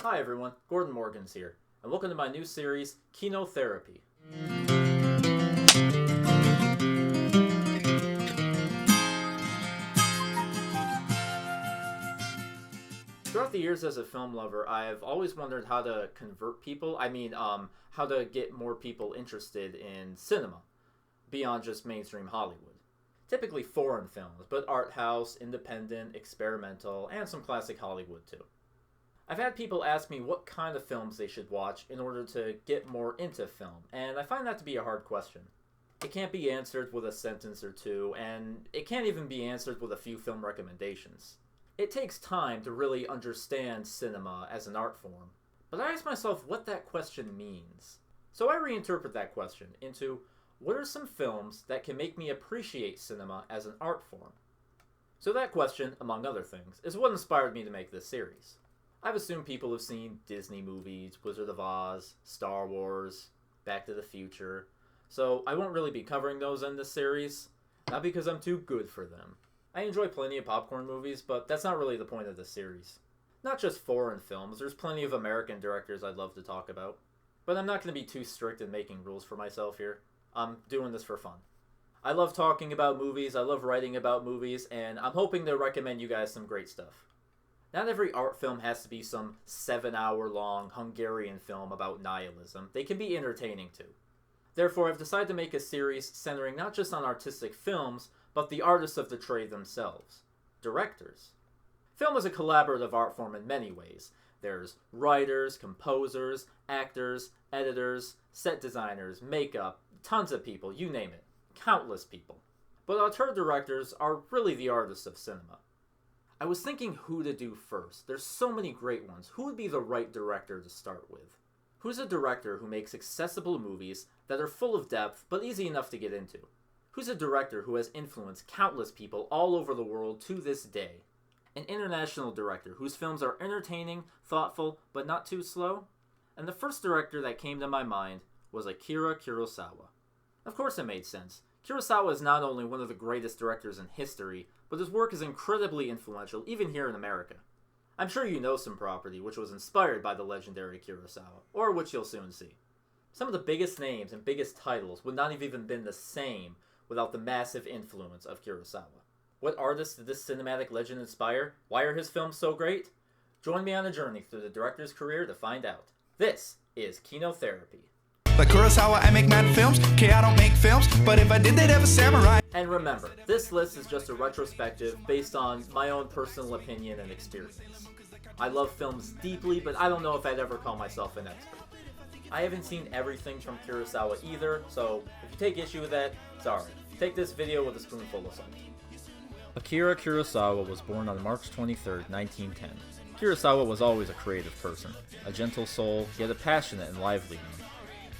Hi everyone, Gordon Morgans here, and welcome to my new series, Kinotherapy. Throughout the years as a film lover, I've always wondered how to convert people, how to get more people interested in cinema, beyond just mainstream Hollywood. Typically foreign films, but art house, independent, experimental, and some classic Hollywood too. I've had people ask me what kind of films they should watch in order to get more into film, and I find that to be a hard question. It can't be answered with a sentence or two, and it can't even be answered with a few film recommendations. It takes time to really understand cinema as an art form, but I ask myself what that question means. So I reinterpret that question into, what are some films that can make me appreciate cinema as an art form? So that question, among other things, is what inspired me to make this series. I've assumed people have seen Disney movies, Wizard of Oz, Star Wars, Back to the Future, so I won't really be covering those in this series, not because I'm too good for them. I enjoy plenty of popcorn movies, but that's not really the point of this series. Not just foreign films, there's plenty of American directors I'd love to talk about, but I'm not going to be too strict in making rules for myself here. I'm doing this for fun. I love talking about movies, I love writing about movies, and I'm hoping to recommend you guys some great stuff. Not every art film has to be some 7-hour-long Hungarian film about nihilism. They can be entertaining too. Therefore, I've decided to make a series centering not just on artistic films, but the artists of the trade themselves. Directors. Film is a collaborative art form in many ways. There's writers, composers, actors, editors, set designers, makeup, tons of people, you name it. Countless people. But auteur directors are really the artists of cinema. I was thinking who to do first. There's so many great ones. Who would be the right director to start with? Who's a director who makes accessible movies that are full of depth but easy enough to get into? Who's a director who has influenced countless people all over the world to this day? An international director whose films are entertaining, thoughtful, but not too slow? And the first director that came to my mind was Akira Kurosawa. Of course it made sense. Kirosawa is not only one of the greatest directors in history, but his work is incredibly influential even here in America. I'm sure you know some property which was inspired by the legendary Kirosawa, or which you'll soon see. Some of the biggest names and biggest titles would not have even been the same without the massive influence of Kirosawa. What artists did this cinematic legend inspire? Why are his films so great? Join me on a journey through the director's career to find out. This is Kinotherapy. Like Kurosawa, I make mad films. Okay, I don't make films, but if I did, they'd have a samurai. And remember, this list is just a retrospective based on my own personal opinion and experience. I love films deeply, but I don't know if I'd ever call myself an expert. I haven't seen everything from Kurosawa either, so if you take issue with that, sorry. Take this video with a spoonful of salt. Akira Kurosawa was born on March 23, 1910. Kurosawa was always a creative person, a gentle soul, yet a passionate and lively one.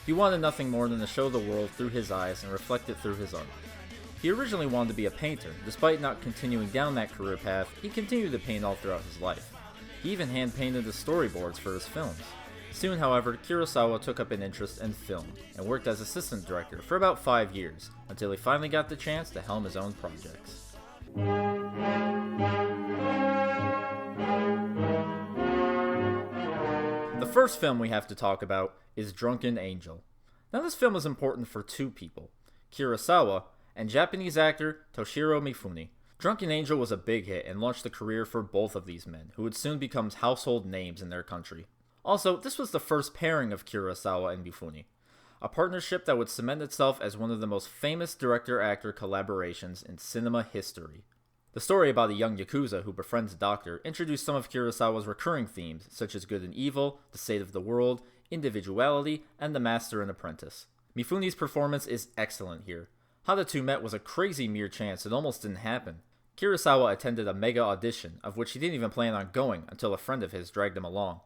He wanted nothing more than to show the world through his eyes and reflect it through his art. He originally wanted to be a painter. Despite not continuing down that career path, he continued to paint all throughout his life. He even hand-painted the storyboards for his films. Soon, however, Kurosawa took up an interest in film and worked as assistant director for about 5 years, until he finally got the chance to helm his own projects. The first film we have to talk about is Drunken Angel. Now this film is important for two people, Kurosawa and Japanese actor Toshiro Mifune. Drunken Angel was a big hit and launched the career for both of these men, who would soon become household names in their country. Also, this was the first pairing of Kurosawa and Mifune, a partnership that would cement itself as one of the most famous director-actor collaborations in cinema history. The story about a young Yakuza who befriends a doctor introduced some of Kurosawa's recurring themes, such as good and evil, the state of the world, individuality, and the master and apprentice. Mifune's performance is excellent here. How the two met was a crazy mere chance that almost didn't happen. Kurosawa attended a mega audition, of which he didn't even plan on going until a friend of his dragged him along.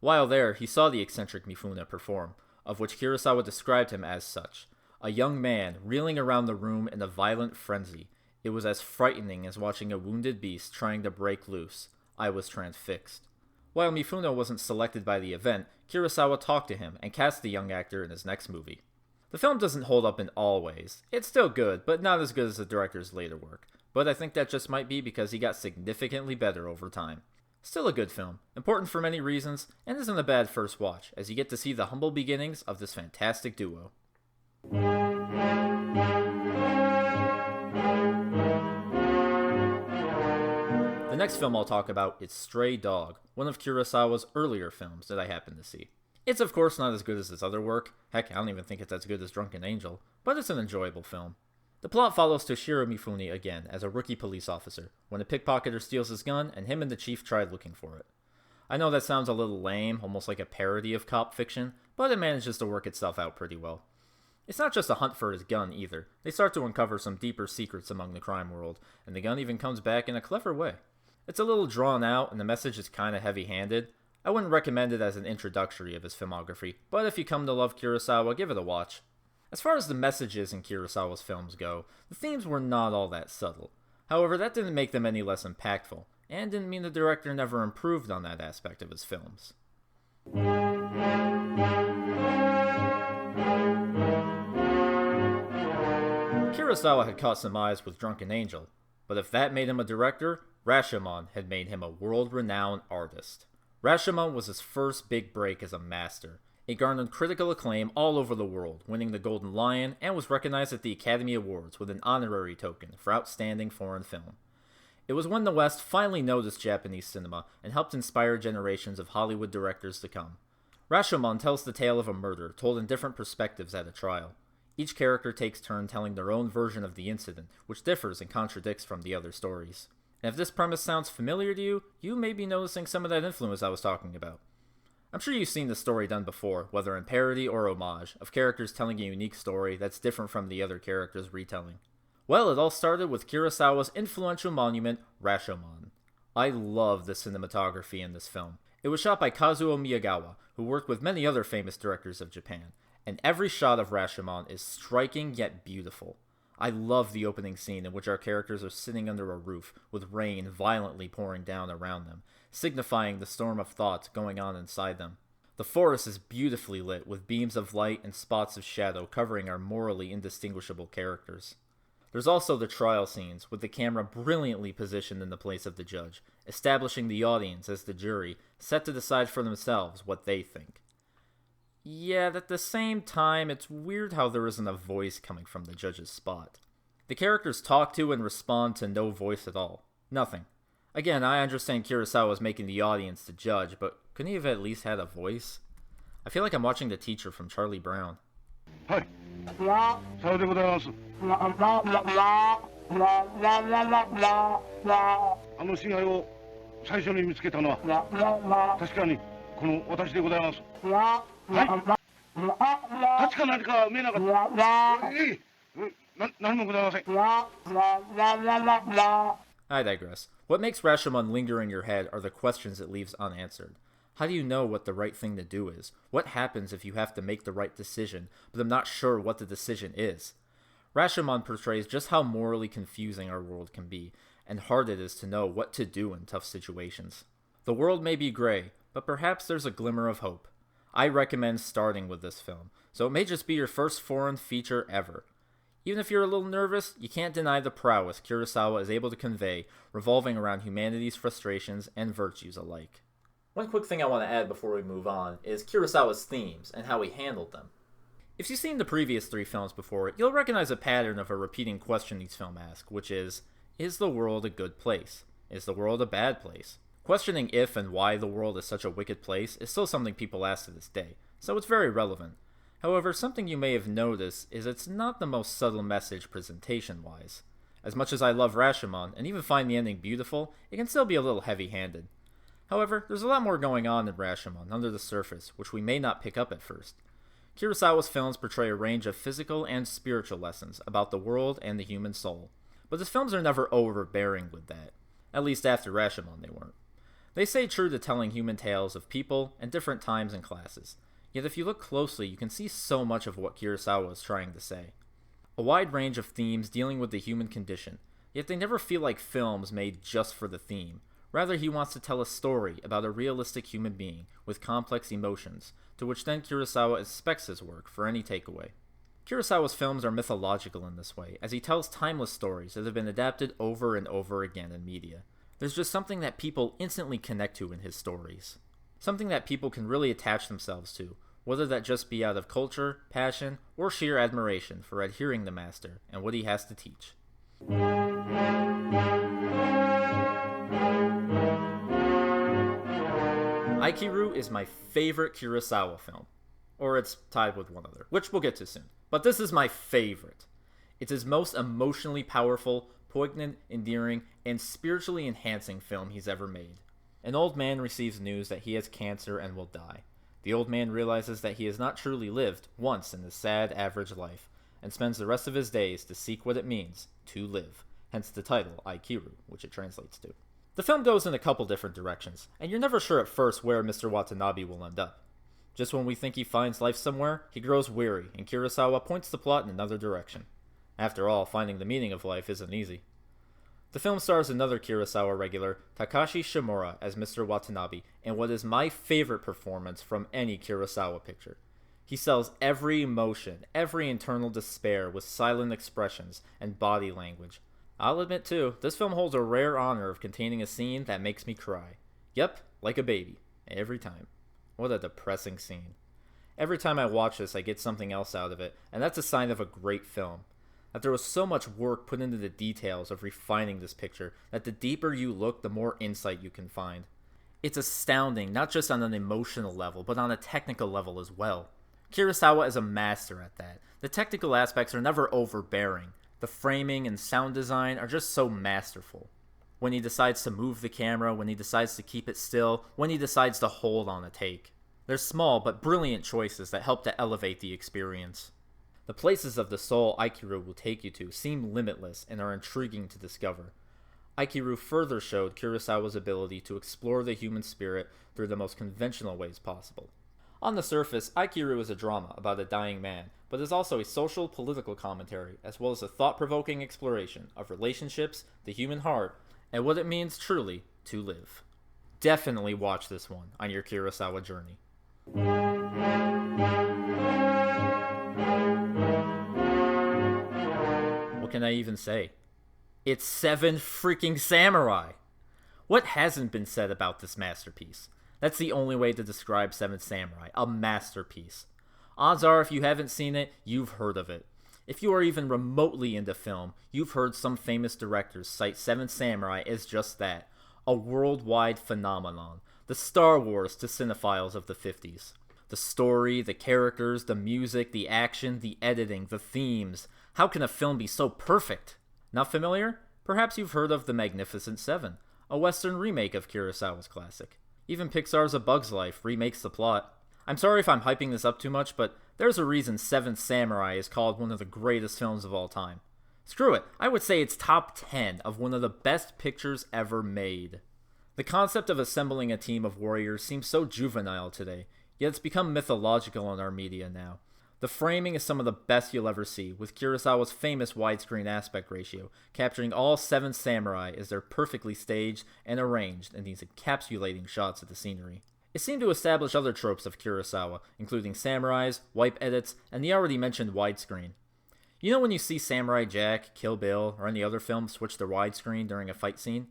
While there, he saw the eccentric Mifune perform, of which Kurosawa described him as such. A young man reeling around the room in a violent frenzy. It was as frightening as watching a wounded beast trying to break loose. I was transfixed. While Mifune wasn't selected by the event, Kurosawa talked to him and cast the young actor in his next movie. The film doesn't hold up in all ways. It's still good, but not as good as the director's later work. But I think that just might be because he got significantly better over time. Still a good film, important for many reasons, and isn't a bad first watch, as you get to see the humble beginnings of this fantastic duo. The next film I'll talk about is Stray Dog, one of Kurosawa's earlier films that I happened to see. It's of course not as good as his other work, heck, I don't even think it's as good as Drunken Angel, but it's an enjoyable film. The plot follows Toshiro Mifune again as a rookie police officer, when a pickpocketer steals his gun and him and the chief try looking for it. I know that sounds a little lame, almost like a parody of cop fiction, but it manages to work itself out pretty well. It's not just a hunt for his gun either, they start to uncover some deeper secrets among the crime world, and the gun even comes back in a clever way. It's a little drawn out and the message is kinda heavy-handed. I wouldn't recommend it as an introductory of his filmography, but if you come to love Kurosawa, give it a watch. As far as the messages in Kurosawa's films go, the themes were not all that subtle. However, that didn't make them any less impactful, and didn't mean the director never improved on that aspect of his films. Kurosawa had caught some eyes with Drunken Angel, but if that made him a director, Rashomon had made him a world-renowned artist. Rashomon was his first big break as a master. It garnered critical acclaim all over the world, winning the Golden Lion, and was recognized at the Academy Awards with an honorary token for Outstanding Foreign Film. It was when the West finally noticed Japanese cinema and helped inspire generations of Hollywood directors to come. Rashomon tells the tale of a murder told in different perspectives at a trial. Each character takes turn telling their own version of the incident, which differs and contradicts from the other stories. And if this premise sounds familiar to you, you may be noticing some of that influence I was talking about. I'm sure you've seen this story done before, whether in parody or homage, of characters telling a unique story that's different from the other characters' retelling. Well, it all started with Kurosawa's influential monument, Rashomon. I love the cinematography in this film. It was shot by Kazuo Miyagawa, who worked with many other famous directors of Japan, and every shot of Rashomon is striking yet beautiful. I love the opening scene in which our characters are sitting under a roof, with rain violently pouring down around them, signifying the storm of thoughts going on inside them. The forest is beautifully lit, with beams of light and spots of shadow covering our morally indistinguishable characters. There's also the trial scenes, with the camera brilliantly positioned in the place of the judge, establishing the audience as the jury, set to decide for themselves what they think. Yet at the same time, it's weird how there isn't a voice coming from the judge's spot. The characters talk to and respond to no voice at all. Nothing. Again, I understand Kurosawa was making the audience to judge, but couldn't he have at least had a voice? I feel like I'm watching the teacher from Charlie Brown. Hi. さようでございます。あの死骸を最初に見つけたのは確かにこの私でございます。はい。確か何か見えなかった。何もございません。I digress. What makes Rashomon linger in your head are the questions it leaves unanswered. How do you know what the right thing to do is? What happens if you have to make the right decision, but I'm not sure what the decision is? Rashomon portrays just how morally confusing our world can be, and hard it is to know what to do in tough situations. The world may be gray, but perhaps there's a glimmer of hope. I recommend starting with this film, so it may just be your first foreign feature ever. Even if you're a little nervous, you can't deny the prowess Kurosawa is able to convey, revolving around humanity's frustrations and virtues alike. One quick thing I want to add before we move on is Kurosawa's themes and how he handled them. If you've seen the previous three films before, you'll recognize a pattern of a repeating question these films ask, which is the world a good place? Is the world a bad place? Questioning if and why the world is such a wicked place is still something people ask to this day, so it's very relevant. However, something you may have noticed is it's not the most subtle message presentation-wise. As much as I love Rashomon, and even find the ending beautiful, it can still be a little heavy-handed. However, there's a lot more going on in Rashomon under the surface, which we may not pick up at first. Kurosawa's films portray a range of physical and spiritual lessons about the world and the human soul, but his films are never overbearing with that. At least after Rashomon they weren't. They stay true to telling human tales of people and different times and classes, yet if you look closely you can see so much of what Kurosawa is trying to say. A wide range of themes dealing with the human condition, yet they never feel like films made just for the theme. Rather, he wants to tell a story about a realistic human being with complex emotions, to which then Kurosawa expects his work for any takeaway. Kurosawa's films are mythological in this way, as he tells timeless stories that have been adapted over and over again in media. There's just something that people instantly connect to in his stories. Something that people can really attach themselves to, whether that just be out of culture, passion, or sheer admiration for adhering the master and what he has to teach. Aikiru is my favorite Kurosawa film. Or it's tied with one other, which we'll get to soon. But this is my favorite. It's his most emotionally powerful, poignant, endearing, and spiritually enhancing film he's ever made. An old man receives news that he has cancer and will die. The old man realizes that he has not truly lived once in his sad, average life, and spends the rest of his days to seek what it means to live, hence the title, Aikiru, which it translates to. The film goes in a couple different directions, and you're never sure at first where Mr. Watanabe will end up. Just when we think he finds life somewhere, he grows weary, and Kirosawa points the plot in another direction. After all, finding the meaning of life isn't easy. The film stars another Kurosawa regular, Takashi Shimura, as Mr. Watanabe, in what is my favorite performance from any Kurosawa picture. He sells every emotion, every internal despair with silent expressions and body language. I'll admit too, this film holds a rare honor of containing a scene that makes me cry. Yep, like a baby. Every time. What a depressing scene. Every time I watch this, I get something else out of it, and that's a sign of a great film. That there was so much work put into the details of refining this picture that the deeper you look, the more insight you can find. It's astounding, not just on an emotional level, but on a technical level as well. Kurosawa is a master at that. The technical aspects are never overbearing. The framing and sound design are just so masterful. When he decides to move the camera, when he decides to keep it still, when he decides to hold on a take. They're small but brilliant choices that help to elevate the experience. The places of the soul Aikiru will take you to seem limitless and are intriguing to discover. Aikiru further showed Kurosawa's ability to explore the human spirit through the most conventional ways possible. On the surface, Aikiru is a drama about a dying man, but is also a social, political commentary, as well as a thought-provoking exploration of relationships, the human heart, and what it means truly to live. Definitely watch this one on your Kurosawa journey. What can I even say? It's 7 freaking samurai! What hasn't been said about this masterpiece? That's the only way to describe Seven Samurai, a masterpiece. Odds are if you haven't seen it, you've heard of it. If you are even remotely into film, you've heard some famous directors cite Seven Samurai as just that, a worldwide phenomenon, the Star Wars to cinephiles of the 50s. The story, the characters, the music, the action, the editing, the themes. How can a film be so perfect? Not familiar? Perhaps you've heard of The Magnificent Seven, a Western remake of Kurosawa's classic. Even Pixar's A Bug's Life remakes the plot. I'm sorry if I'm hyping this up too much, but there's a reason Seventh Samurai is called one of the greatest films of all time. Screw it, I would say it's top 10 of one of the best pictures ever made. The concept of assembling a team of warriors seems so juvenile today, yet it's become mythological in our media now. The framing is some of the best you'll ever see, with Kurosawa's famous widescreen aspect ratio, capturing all 7 samurai as they're perfectly staged and arranged in these encapsulating shots of the scenery. It seemed to establish other tropes of Kurosawa, including samurais, wipe edits, and the already mentioned widescreen. You know when you see Samurai Jack, Kill Bill, or any other film switch to widescreen during a fight scene?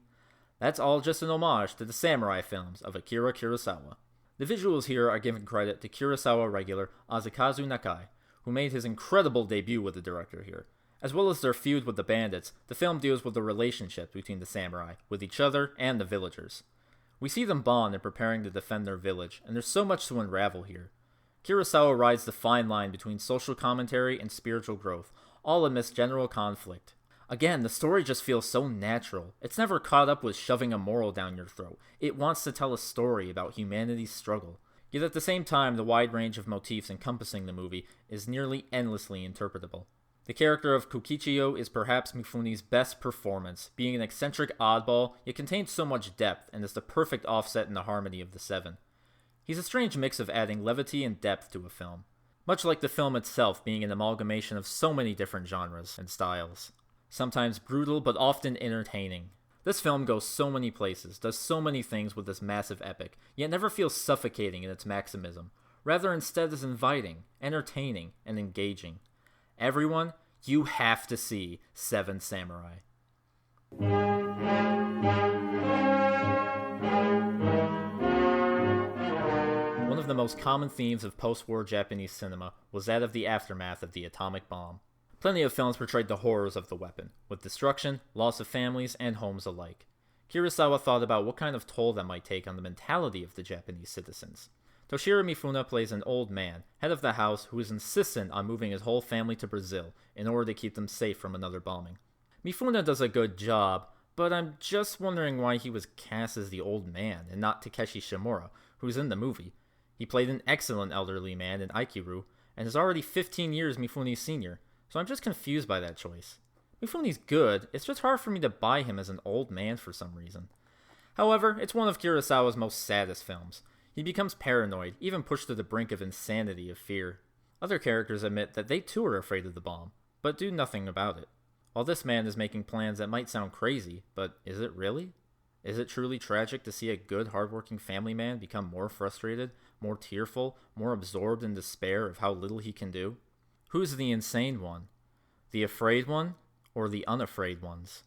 That's all just an homage to the samurai films of Akira Kurosawa. The visuals here are given credit to Kurosawa regular Azakazu Nakai, who made his incredible debut with the director here. As well as their feud with the bandits, the film deals with the relationship between the samurai, with each other and the villagers. We see them bond in preparing to defend their village, and there's so much to unravel here. Kurosawa rides the fine line between social commentary and spiritual growth, all amidst general conflict. Again, the story just feels so natural. It's never caught up with shoving a moral down your throat. It wants to tell a story about humanity's struggle. Yet at the same time, the wide range of motifs encompassing the movie is nearly endlessly interpretable. The character of Kokichiyo is perhaps Mifune's best performance, being an eccentric oddball, yet contains so much depth and is the perfect offset in the harmony of the 7. He's a strange mix of adding levity and depth to a film, much like the film itself being an amalgamation of so many different genres and styles. Sometimes brutal, but often entertaining. This film goes so many places, does so many things with this massive epic, yet never feels suffocating in its maximism. Rather, instead is inviting, entertaining, and engaging. Everyone, you have to see Seven Samurai. One of the most common themes of post-war Japanese cinema was that of the aftermath of the atomic bomb. Plenty of films portrayed the horrors of the weapon, with destruction, loss of families, and homes alike. Kurosawa thought about what kind of toll that might take on the mentality of the Japanese citizens. Toshiro Mifune plays an old man, head of the house, who is insistent on moving his whole family to Brazil in order to keep them safe from another bombing. Mifune does a good job, but I'm just wondering why he was cast as the old man and not Takeshi Shimura, who's in the movie. He played an excellent elderly man in Aikiru, and is already 15 years Mifune's senior, so I'm just confused by that choice. Mifune's good, it's just hard for me to buy him as an old man for some reason. However, it's one of Kurosawa's most saddest films. He becomes paranoid, even pushed to the brink of insanity of fear. Other characters admit that they too are afraid of the bomb, but do nothing about it. While this man is making plans that might sound crazy, but is it really? Is it truly tragic to see a good, hardworking family man become more frustrated, more tearful, more absorbed in despair of how little he can do? Who's the insane one? The afraid one, or the unafraid ones?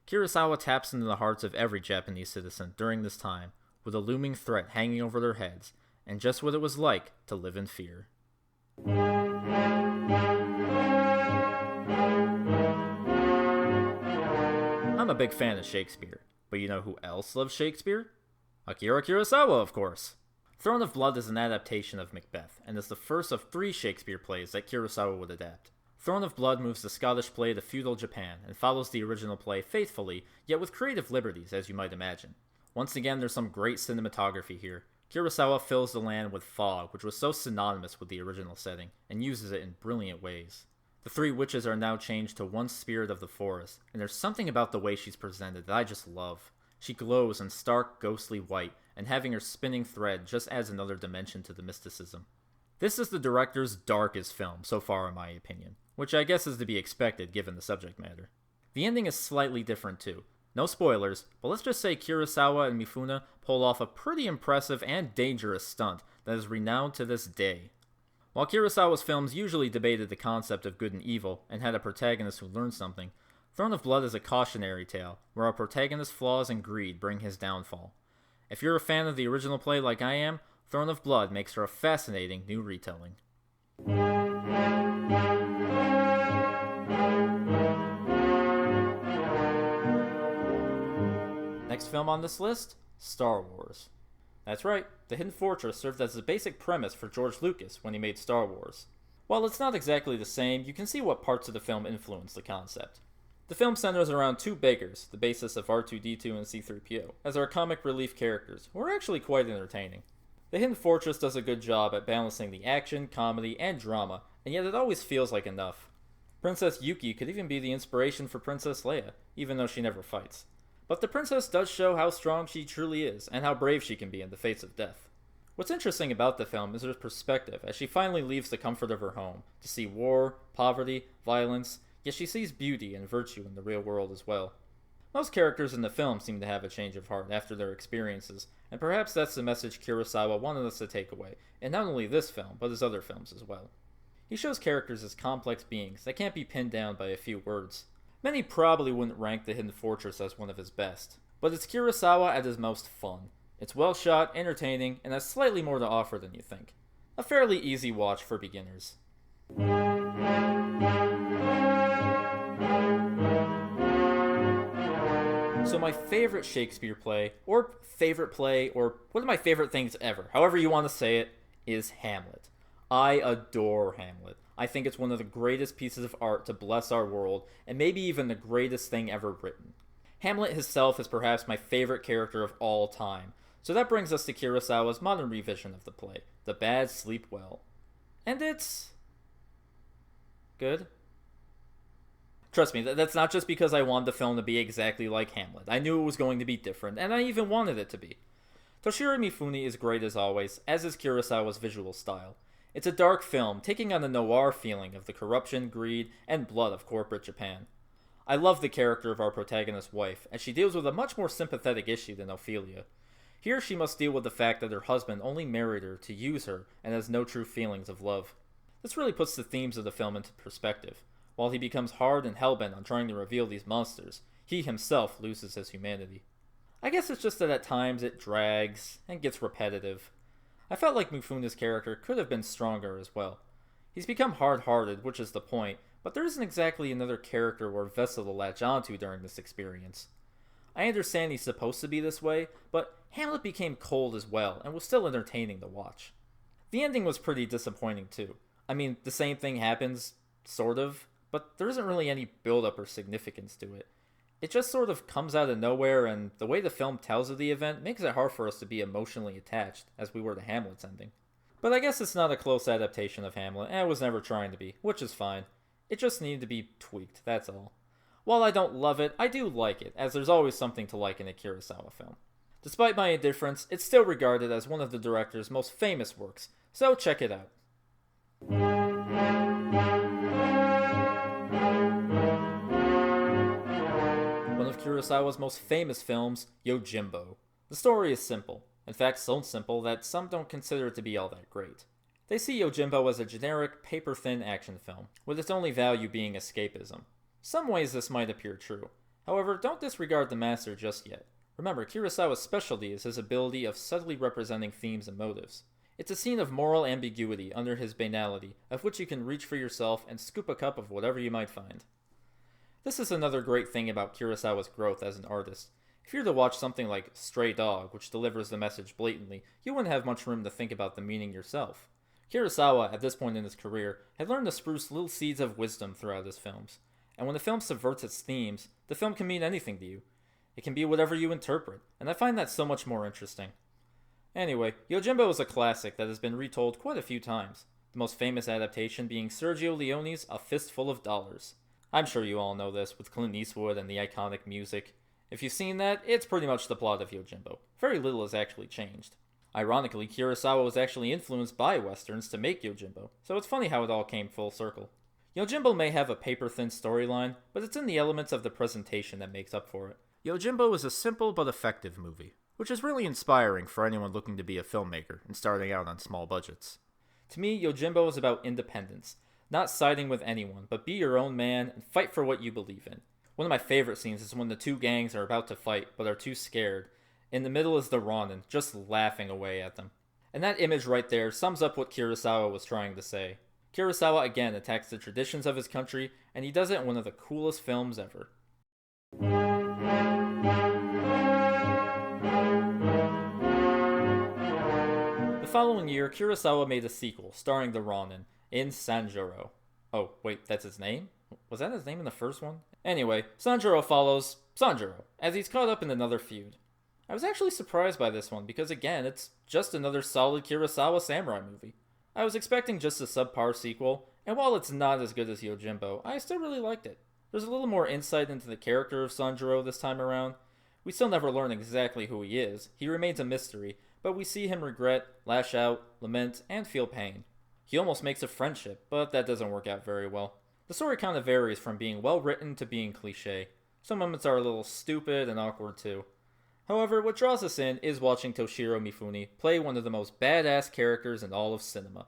Kurosawa taps into the hearts of every Japanese citizen during this time, with a looming threat hanging over their heads, and just what it was like to live in fear. I'm a big fan of Shakespeare, but you know who else loves Shakespeare? Akira Kurosawa, of course. Throne of Blood is an adaptation of Macbeth, and is the first of 3 Shakespeare plays that Kurosawa would adapt. Throne of Blood moves the Scottish play to feudal Japan, and follows the original play faithfully, yet with creative liberties, as you might imagine. Once again, there's some great cinematography here. Kurosawa fills the land with fog, which was so synonymous with the original setting, and uses it in brilliant ways. The 3 witches are now changed to one spirit of the forest, and there's something about the way she's presented that I just love. She glows in stark, ghostly white, and having her spinning thread just adds another dimension to the mysticism. This is the director's darkest film, so far in my opinion, which I guess is to be expected given the subject matter. The ending is slightly different too. No spoilers, but let's just say Kurosawa and Mifune pull off a pretty impressive and dangerous stunt that is renowned to this day. While Kurosawa's films usually debated the concept of good and evil and had a protagonist who learned something, Throne of Blood is a cautionary tale, where our protagonist's flaws and greed bring his downfall. If you're a fan of the original play like I am, Throne of Blood makes for a fascinating new retelling. Next film on this list, Star Wars. That's right, The Hidden Fortress served as the basic premise for George Lucas when he made Star Wars. While it's not exactly the same, you can see what parts of the film influenced the concept. The film centers around 2 beggars, the basis of R2-D2 and C-3PO, as our comic relief characters, who are actually quite entertaining. The Hidden Fortress does a good job at balancing the action, comedy, and drama, and yet it always feels like enough. Princess Yuki could even be the inspiration for Princess Leia, even though she never fights. But the princess does show how strong she truly is, and how brave she can be in the face of death. What's interesting about the film is her perspective as she finally leaves the comfort of her home to see war, poverty, violence, yet she sees beauty and virtue in the real world as well. Most characters in the film seem to have a change of heart after their experiences, and perhaps that's the message Kurosawa wanted us to take away, in not only this film, but his other films as well. He shows characters as complex beings that can't be pinned down by a few words. Many probably wouldn't rank The Hidden Fortress as one of his best, but it's Kurosawa at his most fun. It's well shot, entertaining, and has slightly more to offer than you think. A fairly easy watch for beginners. So my favorite Shakespeare play, or one of my favorite things ever, however you want to say it, is Hamlet. I adore Hamlet. I think it's one of the greatest pieces of art to bless our world, and maybe even the greatest thing ever written. Hamlet himself is perhaps my favorite character of all time, so that brings us to Kurosawa's modern revision of the play, The Bad Sleep Well. And it's good. Trust me, that's not just because I wanted the film to be exactly like Hamlet. I knew it was going to be different, and I even wanted it to be. Toshiro Mifune is great as always, as is Kurosawa's visual style. It's a dark film, taking on the noir feeling of the corruption, greed, and blood of corporate Japan. I love the character of our protagonist's wife, as she deals with a much more sympathetic issue than Ophelia. Here she must deal with the fact that her husband only married her to use her and has no true feelings of love. This really puts the themes of the film into perspective. While he becomes hard and hellbent on trying to reveal these monsters, he himself loses his humanity. I guess it's just that at times it drags and gets repetitive. I felt like Mifune's character could have been stronger as well. He's become hard-hearted, which is the point, but there isn't exactly another character or vessel to latch onto during this experience. I understand he's supposed to be this way, but Hamlet became cold as well, and was still entertaining to watch. The ending was pretty disappointing too. I mean, the same thing happens, sort of, but there isn't really any build-up or significance to it. It just sort of comes out of nowhere, and the way the film tells of the event makes it hard for us to be emotionally attached, as we were to Hamlet's ending. But I guess it's not a close adaptation of Hamlet, and it was never trying to be, which is fine. It just needed to be tweaked, that's all. While I don't love it, I do like it, as there's always something to like in a Kurosawa film. Despite my indifference, it's still regarded as one of the director's most famous works, so check it out. One of Kurosawa's most famous films, Yojimbo. The story is simple. In fact, so simple that some don't consider it to be all that great. They see Yojimbo as a generic, paper-thin action film, with its only value being escapism. Some ways this might appear true. However, don't disregard the master just yet. Remember, Kurosawa's specialty is his ability of subtly representing themes and motives. It's a scene of moral ambiguity under his banality, of which you can reach for yourself and scoop a cup of whatever you might find. This is another great thing about Kurosawa's growth as an artist. If you were to watch something like Stray Dog, which delivers the message blatantly, you wouldn't have much room to think about the meaning yourself. Kurosawa, at this point in his career, had learned to spruce little seeds of wisdom throughout his films. And when the film subverts its themes, the film can mean anything to you. It can be whatever you interpret, and I find that so much more interesting. Anyway, Yojimbo is a classic that has been retold quite a few times, the most famous adaptation being Sergio Leone's A Fistful of Dollars. I'm sure you all know this, with Clint Eastwood and the iconic music. If you've seen that, it's pretty much the plot of Yojimbo. Very little has actually changed. Ironically, Kurosawa was actually influenced by westerns to make Yojimbo, so it's funny how it all came full circle. Yojimbo may have a paper-thin storyline, but it's in the elements of the presentation that makes up for it. Yojimbo is a simple but effective movie, which is really inspiring for anyone looking to be a filmmaker and starting out on small budgets. To me, Yojimbo is about independence, not siding with anyone, but be your own man and fight for what you believe in. One of my favorite scenes is when the two gangs are about to fight, but are too scared. In the middle is the Ronin, just laughing away at them. And that image right there sums up what Kurosawa was trying to say. Kurosawa again attacks the traditions of his country, and he does it in one of the coolest films ever. The following year, Kurosawa made a sequel, starring the Ronin, in Sanjiro. Oh, wait, that's his name? Was that his name in the first one? Anyway, Sanjiro follows Sanjiro, as he's caught up in another feud. I was actually surprised by this one, because again, it's just another solid Kurosawa samurai movie. I was expecting just a subpar sequel, and while it's not as good as Yojimbo, I still really liked it. There's a little more insight into the character of Sanjiro this time around. We still never learn exactly who he is, he remains a mystery, but we see him regret, lash out, lament, and feel pain. He almost makes a friendship, but that doesn't work out very well. The story kind of varies from being well written to being cliché. Some moments are a little stupid and awkward too. However, what draws us in is watching Toshiro Mifune play one of the most badass characters in all of cinema.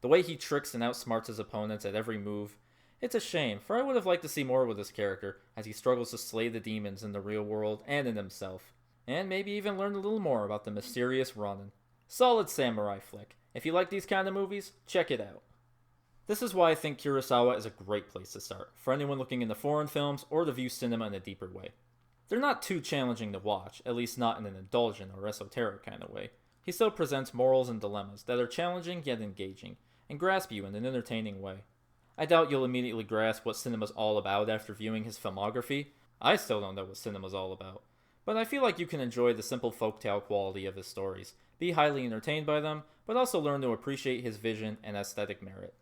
The way he tricks and outsmarts his opponents at every move. It's a shame, for I would have liked to see more with this character, as he struggles to slay the demons in the real world and in himself. And maybe even learn a little more about the mysterious Ronin. Solid samurai flick. If you like these kind of movies, check it out. This is why I think Kurosawa is a great place to start, for anyone looking into foreign films or to view cinema in a deeper way. They're not too challenging to watch, at least not in an indulgent or esoteric kind of way. He still presents morals and dilemmas that are challenging yet engaging, and grasp you in an entertaining way. I doubt you'll immediately grasp what cinema's all about after viewing his filmography. I still don't know what cinema's all about. But I feel like you can enjoy the simple folktale quality of his stories, be highly entertained by them, but also learn to appreciate his vision and aesthetic merit.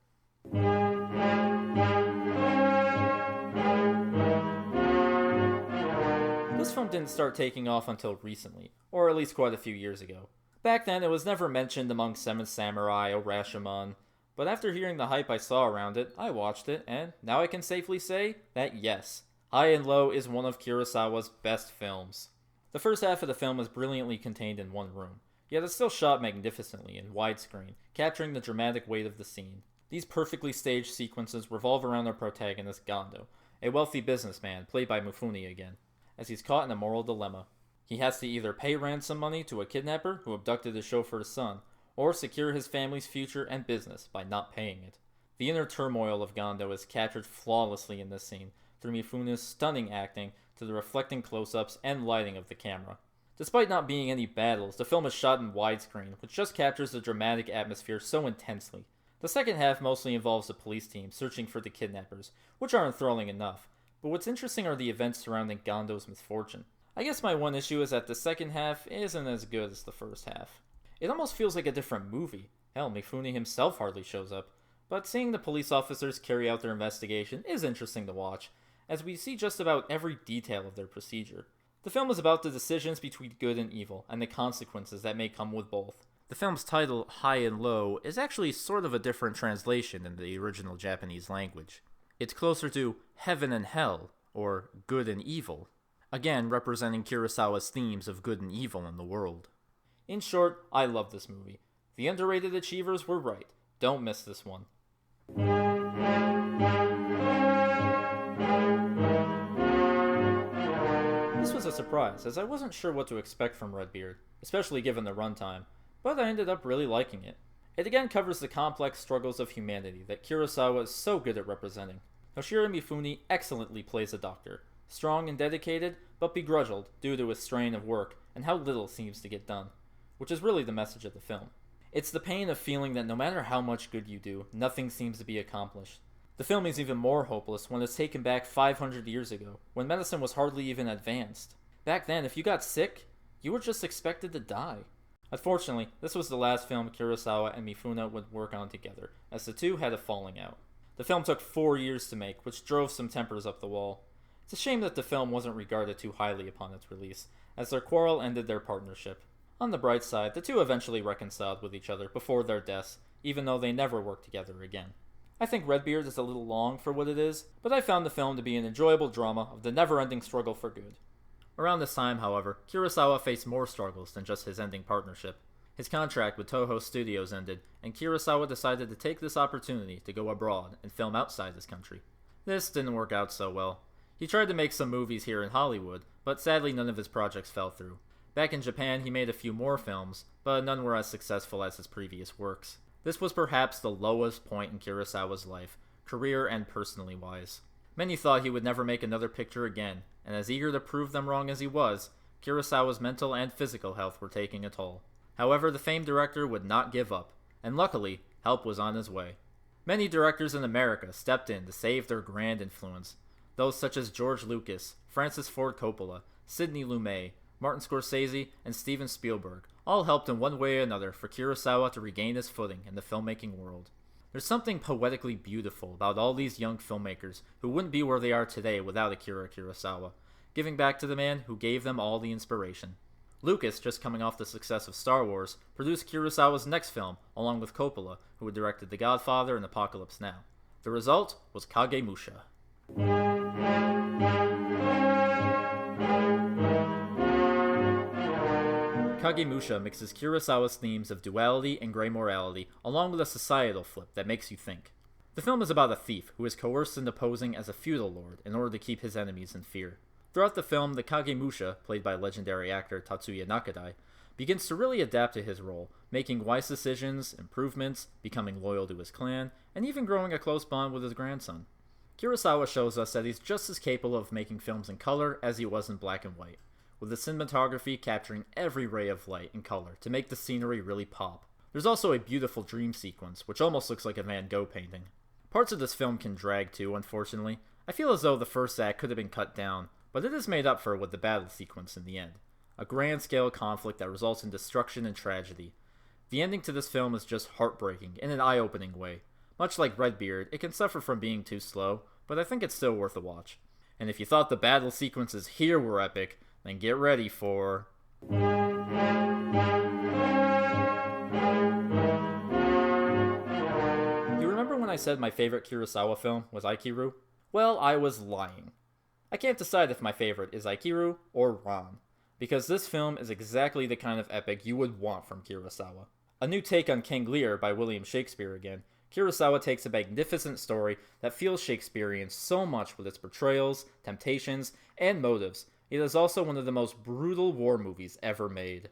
This film didn't start taking off until recently, or at least quite a few years ago. Back then, it was never mentioned among Seven Samurai or Rashomon, but after hearing the hype I saw around it, I watched it, and now I can safely say that yes, High and Low is one of Kurosawa's best films. The first half of the film is brilliantly contained in one room, yet it's still shot magnificently in widescreen, capturing the dramatic weight of the scene. These perfectly staged sequences revolve around our protagonist Gondo, a wealthy businessman played by Mifune again, as he's caught in a moral dilemma. He has to either pay ransom money to a kidnapper who abducted his chauffeur's son, or secure his family's future and business by not paying it. The inner turmoil of Gando is captured flawlessly in this scene, through Mifune's stunning acting to the reflecting close-ups and lighting of the camera. Despite not being any battles, the film is shot in widescreen, which just captures the dramatic atmosphere so intensely. The second half mostly involves the police team searching for the kidnappers, which are enthralling enough, but what's interesting are the events surrounding Gando's misfortune. I guess my one issue is that the second half isn't as good as the first half. It almost feels like a different movie. Hell, Mifune himself hardly shows up, but seeing the police officers carry out their investigation is interesting to watch, as we see just about every detail of their procedure. The film is about the decisions between good and evil, and the consequences that may come with both. The film's title, High and Low, is actually sort of a different translation in the original Japanese language. It's closer to Heaven and Hell, or Good and Evil, again representing Kurosawa's themes of good and evil in the world. In short, I love this movie. The underrated achievers were right. Don't miss this one. This was a surprise, as I wasn't sure what to expect from Redbeard, especially given the runtime, but I ended up really liking it. It again covers the complex struggles of humanity that Kurosawa is so good at representing. Toshiro Mifune excellently plays a doctor, strong and dedicated, but begrudged due to his strain of work and how little seems to get done, which is really the message of the film. It's the pain of feeling that no matter how much good you do, nothing seems to be accomplished. The film is even more hopeless when it's taken back 500 years ago, when medicine was hardly even advanced. Back then, if you got sick, you were just expected to die. Unfortunately, this was the last film Kurosawa and Mifune would work on together, as the two had a falling out. The film took 4 years to make, which drove some tempers up the wall. It's a shame that the film wasn't regarded too highly upon its release, as their quarrel ended their partnership. On the bright side, the two eventually reconciled with each other before their deaths, even though they never worked together again. I think Redbeard is a little long for what it is, but I found the film to be an enjoyable drama of the never-ending struggle for good. Around this time, however, Kurosawa faced more struggles than just his ending partnership. His contract with Toho Studios ended, and Kurosawa decided to take this opportunity to go abroad and film outside his country. This didn't work out so well. He tried to make some movies here in Hollywood, but sadly none of his projects fell through. Back in Japan, he made a few more films, but none were as successful as his previous works. This was perhaps the lowest point in Kurosawa's life, career and personally wise. Many thought he would never make another picture again, and as eager to prove them wrong as he was, Kurosawa's mental and physical health were taking a toll. However, the famed director would not give up, and luckily, help was on his way. Many directors in America stepped in to save their grand influence. Those such as George Lucas, Francis Ford Coppola, Sidney Lumet, Martin Scorsese, and Steven Spielberg all helped in one way or another for Kurosawa to regain his footing in the filmmaking world. There's something poetically beautiful about all these young filmmakers who wouldn't be where they are today without Akira Kurosawa, giving back to the man who gave them all the inspiration. Lucas, just coming off the success of Star Wars, produced Kurosawa's next film, along with Coppola, who had directed The Godfather and Apocalypse Now. The result was Kagemusha. Kagemusha mixes Kurosawa's themes of duality and gray morality, along with a societal flip that makes you think. The film is about a thief who is coerced into posing as a feudal lord in order to keep his enemies in fear. Throughout the film, the Kagemusha, played by legendary actor Tatsuya Nakadai, begins to really adapt to his role, making wise decisions, improvements, becoming loyal to his clan, and even growing a close bond with his grandson. Kurosawa shows us that he's just as capable of making films in color as he was in black and white, with the cinematography capturing every ray of light and color to make the scenery really pop. There's also a beautiful dream sequence, which almost looks like a Van Gogh painting. Parts of this film can drag too, unfortunately. I feel as though the first act could have been cut down, but it is made up for with the battle sequence in the end. A grand-scale conflict that results in destruction and tragedy. The ending to this film is just heartbreaking in an eye-opening way. Much like Redbeard, it can suffer from being too slow, but I think it's still worth a watch. And if you thought the battle sequences here were epic, then get ready for... You remember when I said my favorite Kurosawa film was Aikiru? Well, I was lying. I can't decide if my favorite is Aikiru or Ran, because this film is exactly the kind of epic you would want from Kurosawa. A new take on King Lear by William Shakespeare again, Kurosawa takes a magnificent story that feels Shakespearean so much with its portrayals, temptations, and motives. It is also one of the most brutal war movies ever made.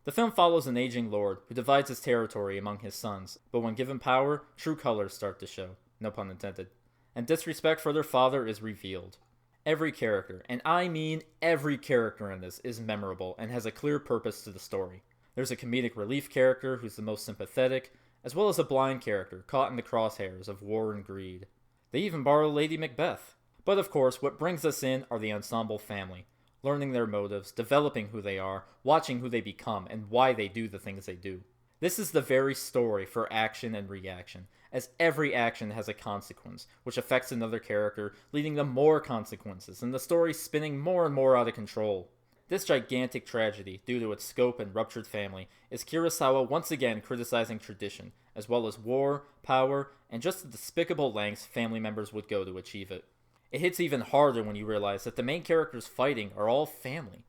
The The film follows an aging lord who divides his territory among his sons, but when given power, true colors start to show, no pun intended, and disrespect for their father is revealed. Every character, and I mean every character in this, is memorable and has a clear purpose to the story. There's a comedic relief character who's the most sympathetic, as well as a blind character caught in the crosshairs of war and greed. They even borrow Lady Macbeth. But of course, what brings us in are the ensemble family, learning their motives, developing who they are, watching who they become, and why they do the things they do. This is the very story for action and reaction, as every action has a consequence, which affects another character, leading to more consequences, and the story spinning more and more out of control. This gigantic tragedy, due to its scope and ruptured family, is Kurosawa once again criticizing tradition, as well as war, power, and just the despicable lengths family members would go to achieve it. It hits even harder when you realize that the main characters fighting are all family,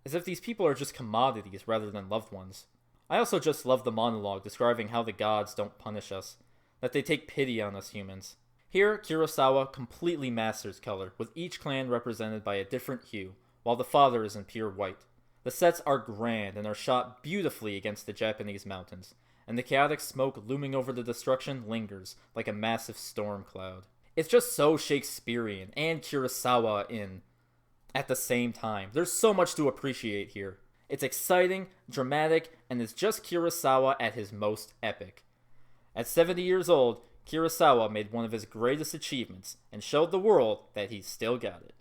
as if these people are just commodities rather than loved ones. I also just love the monologue describing how the gods don't punish us, that they take pity on us humans. Here, Kurosawa completely masters color, with each clan represented by a different hue, while the father is in pure white. The sets are grand and are shot beautifully against the Japanese mountains, and the chaotic smoke looming over the destruction lingers like a massive storm cloud. It's just so Shakespearean and Kurosawa at the same time. There's so much to appreciate here. It's exciting, dramatic, and it's just Kurosawa at his most epic. At 70 years old, Kurosawa made one of his greatest achievements and showed the world that he's still got it.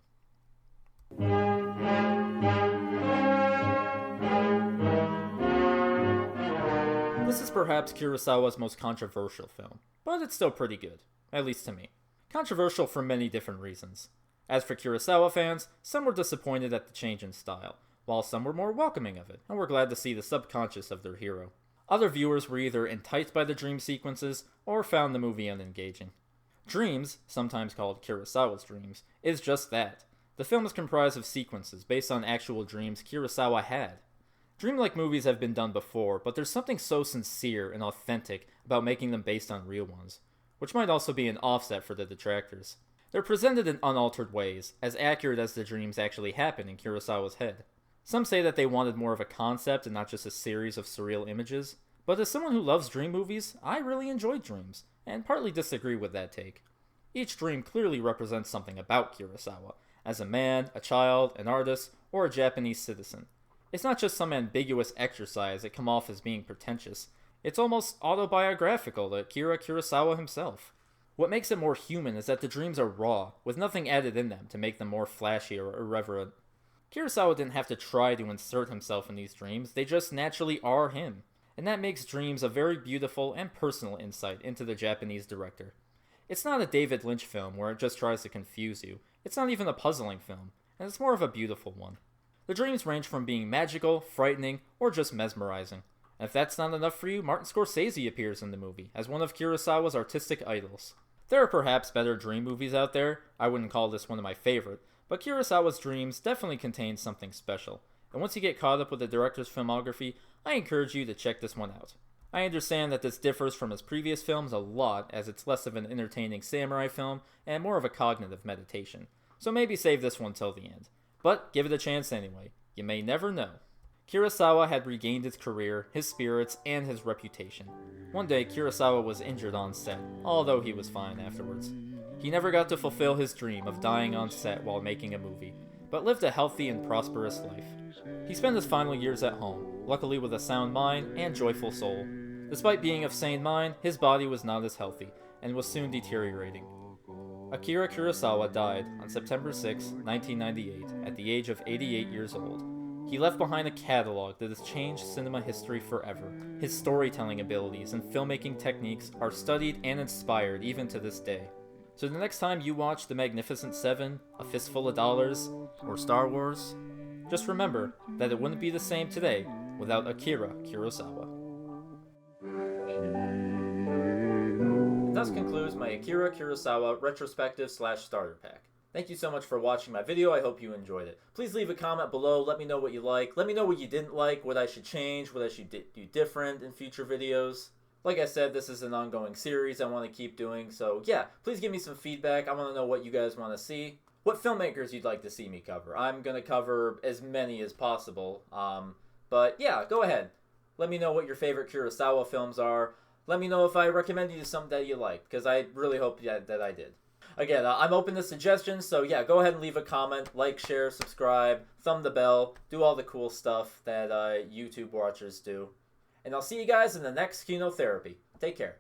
This is perhaps Kurosawa's most controversial film, but it's still pretty good, at least to me. Controversial for many different reasons. As for Kurosawa fans, some were disappointed at the change in style, while some were more welcoming of it, and were glad to see the subconscious of their hero. Other viewers were either enticed by the dream sequences, or found the movie unengaging. Dreams, sometimes called Kurosawa's dreams, is just that. The film is comprised of sequences based on actual dreams Kurosawa had. Dreamlike movies have been done before, but there's something so sincere and authentic about making them based on real ones, which might also be an offset for the detractors. They're presented in unaltered ways, as accurate as the dreams actually happen in Kurosawa's head. Some say that they wanted more of a concept and not just a series of surreal images, but as someone who loves dream movies, I really enjoy dreams, and partly disagree with that take. Each dream clearly represents something about Kurosawa, as a man, a child, an artist, or a Japanese citizen. It's not just some ambiguous exercise that come off as being pretentious. It's almost autobiographical to Akira Kurosawa himself. What makes it more human is that the dreams are raw, with nothing added in them to make them more flashy or irreverent. Kurosawa didn't have to try to insert himself in these dreams, they just naturally are him. And that makes Dreams a very beautiful and personal insight into the Japanese director. It's not a David Lynch film where it just tries to confuse you. It's not even a puzzling film, and it's more of a beautiful one. The dreams range from being magical, frightening, or just mesmerizing. And if that's not enough for you, Martin Scorsese appears in the movie as one of Kurosawa's artistic idols. There are perhaps better dream movies out there. I wouldn't call this one of my favorite, but Kurosawa's Dreams definitely contains something special. And once you get caught up with the director's filmography, I encourage you to check this one out. I understand that this differs from his previous films a lot, as it's less of an entertaining samurai film and more of a cognitive meditation. So maybe save this one till the end. But give it a chance anyway. You may never know. Kurosawa had regained his career, his spirits, and his reputation. One day, Kurosawa was injured on set, although he was fine afterwards. He never got to fulfill his dream of dying on set while making a movie, but lived a healthy and prosperous life. He spent his final years at home, luckily with a sound mind and joyful soul. Despite being of sane mind, his body was not as healthy, and was soon deteriorating. Akira Kurosawa died on September 6, 1998, at the age of 88 years old. He left behind a catalog that has changed cinema history forever. His storytelling abilities and filmmaking techniques are studied and inspired even to this day. So the next time you watch The Magnificent Seven, A Fistful of Dollars, or Star Wars, just remember that it wouldn't be the same today without Akira Kurosawa. Thus concludes my Akira Kurosawa retrospective / starter pack. Thank you so much for watching my video. I hope you enjoyed it. Please leave a comment below. Let me know what you like. Let me know what you didn't like, what I should change, what I should do different in future videos. Like I said, this is an ongoing series I want to keep doing. So yeah, please give me some feedback. I want to know what you guys want to see. What filmmakers you'd like to see me cover. I'm going to cover as many as possible. But yeah, go ahead. Let me know what your favorite Kurosawa films are. Let me know if I recommended you something that you like, because I really hope that I did. Again, I'm open to suggestions, so yeah, go ahead and leave a comment, like, share, subscribe, thumb the bell, do all the cool stuff that YouTube watchers do. And I'll see you guys in the next Kinotherapy. Take care.